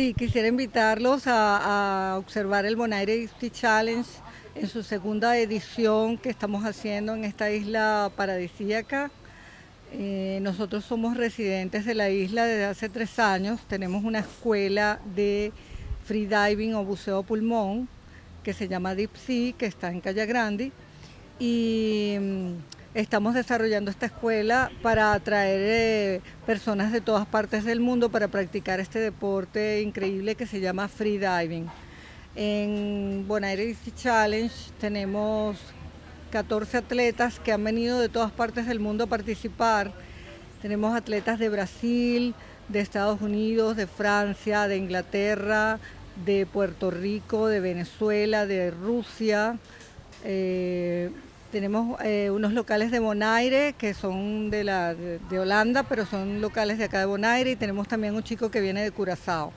Sí, quisiera invitarlos a observar el Bonaire Deep Sea Challenge en su segunda edición que estamos haciendo en esta isla paradisíaca. Nosotros somos residentes de la isla desde hace 3 años. Tenemos una escuela de freediving o buceo pulmón que se llama Deep Sea, que está en Calle Grande. Y estamos desarrollando esta escuela para atraer personas de todas partes del mundo para practicar este deporte increíble que se llama freediving. En Bonaire Sea Challenge tenemos 14 atletas que han venido de todas partes del mundo a participar. Tenemos atletas de Brasil, de Estados Unidos, de Francia, de Inglaterra, de Puerto Rico, de Venezuela, de Rusia. Eh, Tenemos unos locales de Bonaire que son de Holanda, pero son locales de acá de Bonaire, y tenemos también un chico que viene de Curazao.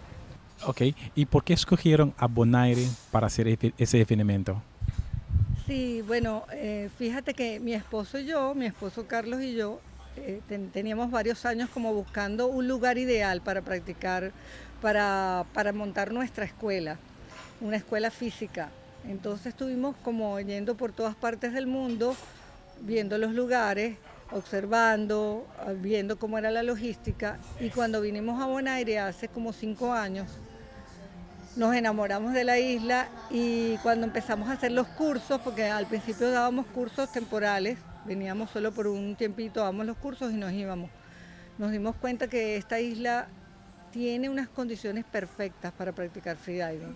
Ok, ¿y por qué escogieron a Bonaire para hacer ese evento? Sí, bueno, fíjate que mi esposo Carlos y yo, teníamos varios años como buscando un lugar ideal para practicar, para montar nuestra escuela, una escuela física. Entonces estuvimos como yendo por todas partes del mundo, viendo los lugares, observando, viendo cómo era la logística, y cuando vinimos a Bonaire hace como 5 años, nos enamoramos de la isla, y cuando empezamos a hacer los cursos, porque al principio dábamos cursos temporales, veníamos solo por un tiempito, dábamos los cursos y nos íbamos. Nos dimos cuenta que esta isla tiene unas condiciones perfectas para practicar freediving.